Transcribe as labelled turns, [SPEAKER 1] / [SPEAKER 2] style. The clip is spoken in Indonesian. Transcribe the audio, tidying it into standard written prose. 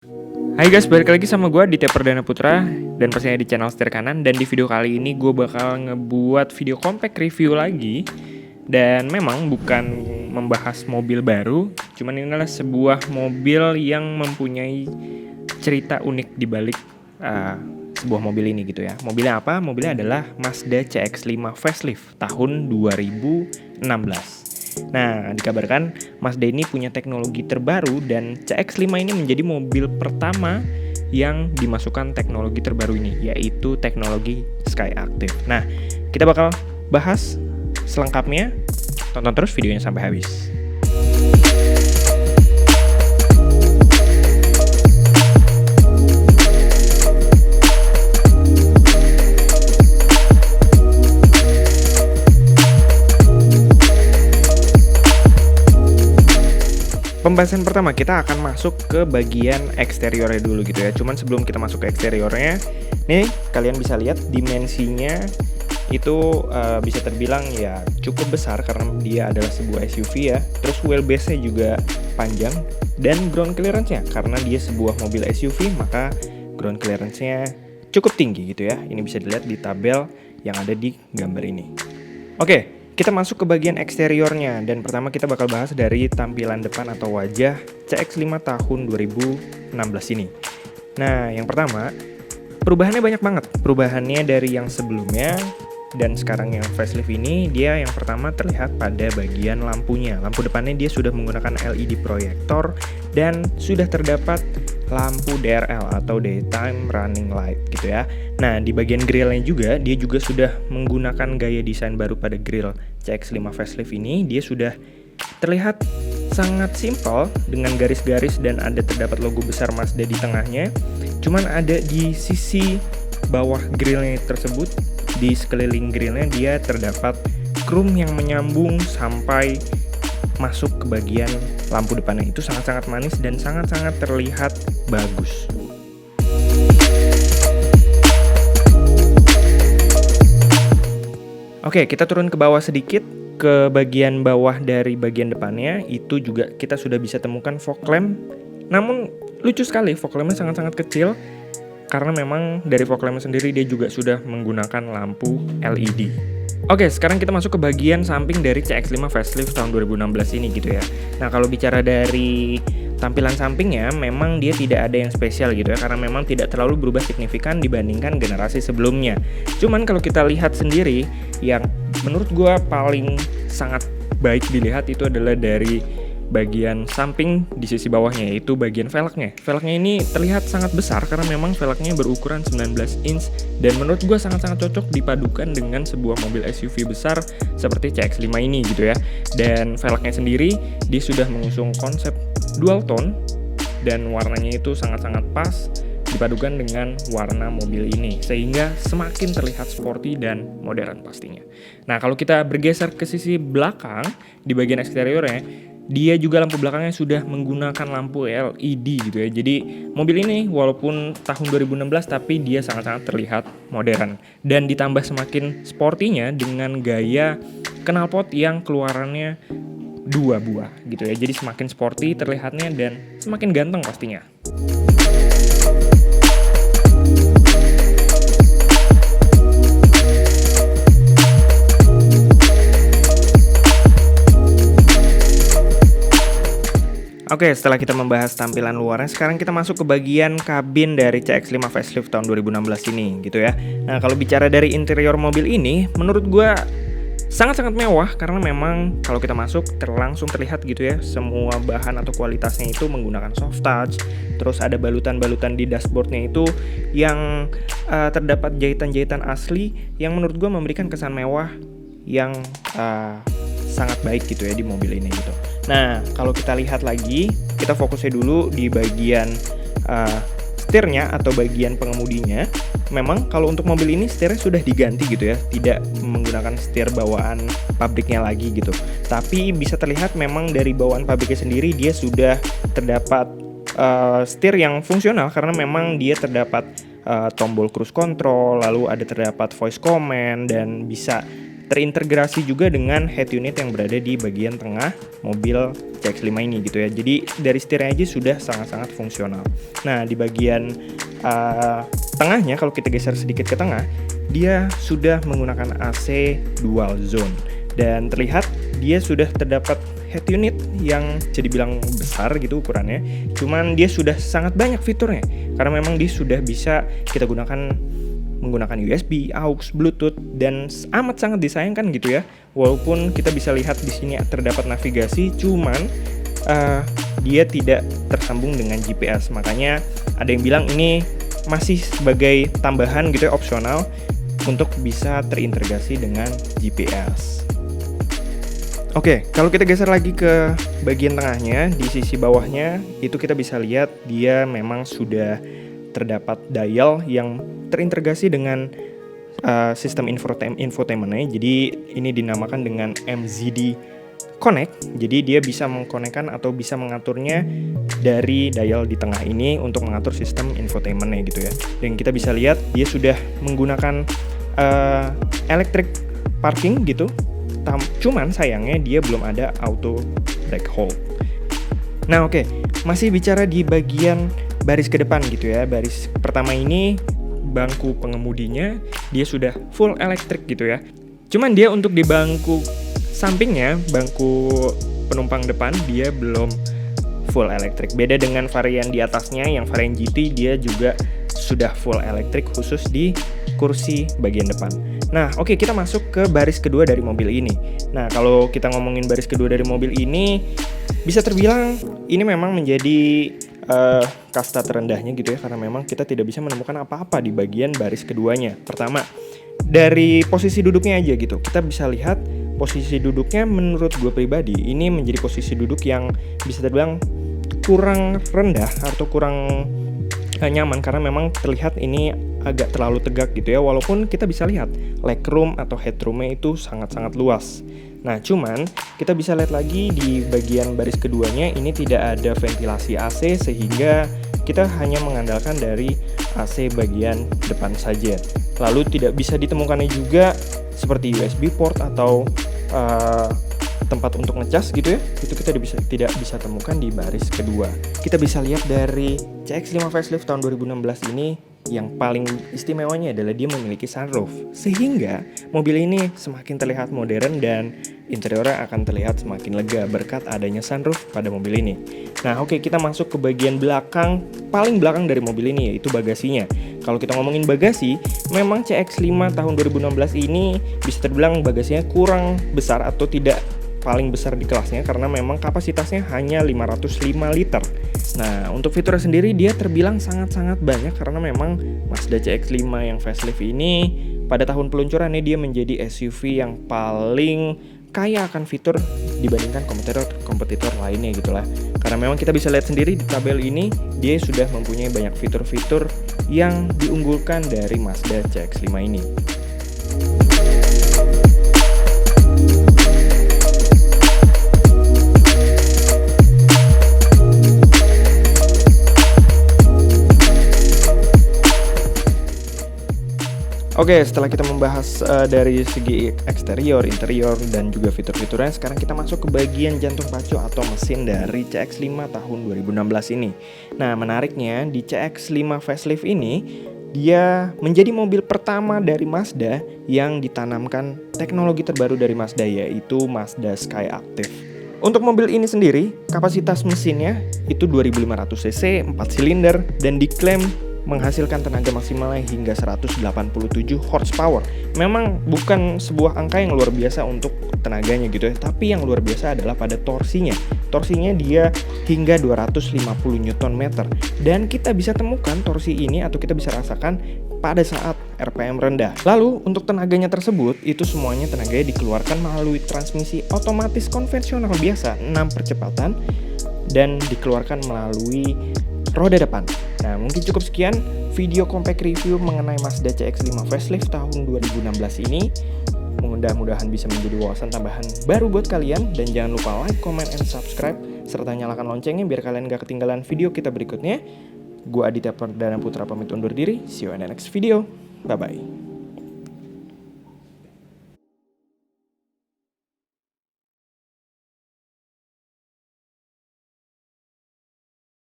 [SPEAKER 1] Hai guys, balik lagi sama gue Aditya Perdana Putra dan pastinya di channel Setir Kanan. Dan di video kali ini gue bakal ngebuat video compact review lagi. Dan memang bukan membahas mobil baru, cuman ini adalah sebuah mobil yang mempunyai cerita unik di balik sebuah mobil ini gitu ya. Mobilnya apa? Mobilnya adalah Mazda CX-5 facelift tahun 2016. Nah, dikabarkan Mazda ini punya teknologi terbaru dan CX-5 ini menjadi mobil pertama yang dimasukkan teknologi terbaru ini, yaitu teknologi Skyactiv. Nah, kita bakal bahas selengkapnya. Tonton terus videonya sampai habis. Pembahasan pertama kita akan masuk ke bagian eksteriornya dulu gitu ya. Cuman sebelum kita masuk ke eksteriornya, nih kalian bisa lihat dimensinya itu bisa terbilang ya cukup besar karena dia adalah sebuah SUV ya. Terus wheelbase-nya juga panjang dan ground clearance-nya karena dia sebuah mobil SUV maka ground clearance-nya cukup tinggi gitu ya. Ini bisa dilihat di tabel yang ada di gambar ini. Oke. Kita masuk ke bagian eksteriornya dan pertama kita bakal bahas dari tampilan depan atau wajah CX-5 tahun 2016 ini. Nah, yang pertama, perubahannya banyak banget. Perubahannya dari yang sebelumnya dan sekarang yang facelift ini, dia yang pertama terlihat pada bagian lampunya. Lampu depannya dia sudah menggunakan LED proyektor dan sudah terdapat lampu DRL atau Daytime Running Light gitu ya. Nah, di bagian grillnya juga, dia juga sudah menggunakan gaya desain baru pada grill CX-5 facelift ini. Dia sudah terlihat sangat simpel dengan garis-garis dan ada terdapat logo besar Mazda di tengahnya. Cuman ada di sisi bawah grillnya tersebut, di sekeliling grillnya dia terdapat chrome yang menyambung sampai masuk ke bagian lampu depannya. Itu sangat-sangat manis dan sangat-sangat terlihat bagus. Oke, kita turun ke bawah sedikit. Ke bagian bawah dari bagian depannya itu juga kita sudah bisa temukan fog lamp. Namun lucu sekali, fog lampnya sangat-sangat kecil karena memang dari fog lamp sendiri dia juga sudah menggunakan lampu LED. Oke, sekarang kita masuk ke bagian samping dari CX-5 facelift tahun 2016 ini gitu ya. Nah, kalau bicara dari tampilan sampingnya, memang dia tidak ada yang spesial gitu ya, karena memang tidak terlalu berubah signifikan dibandingkan generasi sebelumnya. Cuman kalau kita lihat sendiri, yang menurut gue paling sangat baik dilihat itu adalah dari bagian samping di sisi bawahnya, yaitu bagian velgnya. Velgnya ini terlihat sangat besar karena memang velgnya berukuran 19 inch dan menurut gue sangat-sangat cocok dipadukan dengan sebuah mobil SUV besar seperti CX-5 ini gitu ya. Dan velgnya sendiri dia sudah mengusung konsep dual tone dan warnanya itu sangat-sangat pas dipadukan dengan warna mobil ini sehingga semakin terlihat sporty dan modern pastinya. Nah, kalau kita bergeser ke sisi belakang di bagian eksteriornya, dia juga lampu belakangnya sudah menggunakan lampu LED gitu ya. Jadi mobil ini walaupun tahun 2016 tapi dia sangat-sangat terlihat modern dan ditambah semakin sportinya dengan gaya knalpot yang keluarannya 2 buah gitu ya. Jadi semakin sporty terlihatnya dan semakin ganteng pastinya. Oke, setelah kita membahas tampilan luarnya, sekarang kita masuk ke bagian kabin dari CX-5 facelift tahun 2016 ini gitu ya. Nah, kalau bicara dari interior mobil ini, menurut gue sangat-sangat mewah karena memang kalau kita masuk langsung terlihat gitu ya, semua bahan atau kualitasnya itu menggunakan soft touch. Terus ada balutan-balutan di dashboardnya itu yang terdapat jahitan-jahitan asli yang menurut gue memberikan kesan mewah yang sangat baik gitu ya di mobil ini gitu. Nah, kalau kita lihat lagi, kita fokusnya dulu di bagian setirnya atau bagian pengemudinya. Memang kalau untuk mobil ini setirnya sudah diganti gitu ya, tidak menggunakan setir bawaan pabriknya lagi gitu. Tapi bisa terlihat memang dari bawaan pabriknya sendiri dia sudah terdapat setir yang fungsional karena memang dia terdapat tombol cruise control, lalu ada terdapat voice command dan bisa terintegrasi juga dengan head unit yang berada di bagian tengah mobil CX-5 ini gitu ya. Jadi dari setirnya aja sudah sangat-sangat fungsional. Nah di bagian tengahnya, kalau kita geser sedikit ke tengah, dia sudah menggunakan AC dual zone. Dan terlihat dia sudah terdapat head unit yang bisa dibilang besar gitu ukurannya. Cuman dia sudah sangat banyak fiturnya, karena memang dia sudah bisa kita gunakan menggunakan USB, AUX, Bluetooth, dan amat sangat disayangkan gitu ya. Walaupun kita bisa lihat di sini terdapat navigasi, cuman dia tidak tersambung dengan GPS. Makanya ada yang bilang ini masih sebagai tambahan gitu ya, opsional untuk bisa terintegrasi dengan GPS. Oke, kalau kita geser lagi ke bagian tengahnya, di sisi bawahnya itu kita bisa lihat dia memang sudah terdapat dial yang terintegrasi dengan sistem infotainment-nya. Jadi ini dinamakan dengan MZD Connect. Jadi dia bisa mengkonekkan atau bisa mengaturnya dari dial di tengah ini untuk mengatur sistem infotainment-nya gitu ya. Dan kita bisa lihat dia sudah menggunakan electric parking gitu. Cuman sayangnya dia belum ada auto brake hold. Nah oke, masih bicara di bagian baris ke depan gitu ya. Baris pertama ini bangku pengemudinya dia sudah full elektrik gitu ya. Cuman dia untuk di bangku sampingnya, bangku penumpang depan dia belum full elektrik. Beda dengan varian di atasnya yang varian GT, dia juga sudah full elektrik khusus di kursi bagian depan. Nah oke, kita masuk ke baris kedua dari mobil ini. Nah kalau kita ngomongin baris kedua dari mobil ini, bisa terbilang ini memang menjadi kasta terendahnya gitu ya, karena memang kita tidak bisa menemukan apa-apa di bagian baris keduanya. Pertama, dari posisi duduknya aja gitu, kita bisa lihat posisi duduknya menurut gue pribadi ini menjadi posisi duduk yang bisa terbilang kurang rendah atau kurang nyaman, karena memang terlihat ini agak terlalu tegak gitu ya. Walaupun kita bisa lihat legroom atau headroomnya itu sangat-sangat luas. Nah cuman kita bisa lihat lagi di bagian baris keduanya ini tidak ada ventilasi AC, sehingga kita hanya mengandalkan dari AC bagian depan saja. Lalu tidak bisa ditemukannya juga seperti USB port atau tempat untuk ngecas gitu ya. Itu kita tidak bisa temukan di baris kedua. Kita bisa lihat dari CX-5 facelift tahun 2016 ini, yang paling istimewanya adalah dia memiliki sunroof, sehingga mobil ini semakin terlihat modern dan interiornya akan terlihat semakin lega berkat adanya sunroof pada mobil ini. Nah oke, kita masuk ke bagian belakang, paling belakang dari mobil ini, yaitu bagasinya. Kalau kita ngomongin bagasi, memang CX-5 tahun 2016 ini bisa terbilang bagasinya kurang besar atau tidak paling besar di kelasnya, karena memang kapasitasnya hanya 505 liter. Nah untuk fiturnya sendiri dia terbilang sangat-sangat banyak, karena memang Mazda CX-5 yang facelift ini pada tahun peluncurannya dia menjadi SUV yang paling kaya akan fitur dibandingkan kompetitor lainnya gitulah. Karena memang kita bisa lihat sendiri di tabel ini, dia sudah mempunyai banyak fitur-fitur yang diunggulkan dari Mazda CX-5 ini. Oke, setelah kita membahas dari segi eksterior, interior, dan juga fitur-fiturnya, sekarang kita masuk ke bagian jantung pacu atau mesin dari CX-5 tahun 2016 ini. Nah, menariknya di CX-5 facelift ini, dia menjadi mobil pertama dari Mazda yang ditanamkan teknologi terbaru dari Mazda, yaitu Mazda Skyactiv. Untuk mobil ini sendiri, kapasitas mesinnya itu 2500 cc, 4 silinder, dan diklaim menghasilkan tenaga maksimalnya hingga 187 horsepower. Memang bukan sebuah angka yang luar biasa untuk tenaganya gitu ya, tapi yang luar biasa adalah pada torsinya. Torsinya dia hingga 250 Nm, dan kita bisa temukan torsi ini atau kita bisa rasakan pada saat RPM rendah. Lalu untuk tenaganya tersebut, itu semuanya tenaganya dikeluarkan melalui transmisi otomatis konvensional biasa 6 percepatan dan dikeluarkan melalui roda depan. Nah mungkin cukup sekian video compact review mengenai Mazda CX-5 facelift tahun 2016 ini. Mudah-mudahan bisa menjadi wawasan tambahan baru buat kalian. Dan jangan lupa like, comment, and subscribe, serta nyalakan loncengnya biar kalian gak ketinggalan video kita berikutnya. Gua Aditya Perdana Putra pamit undur diri. See you in the next video. Bye-bye.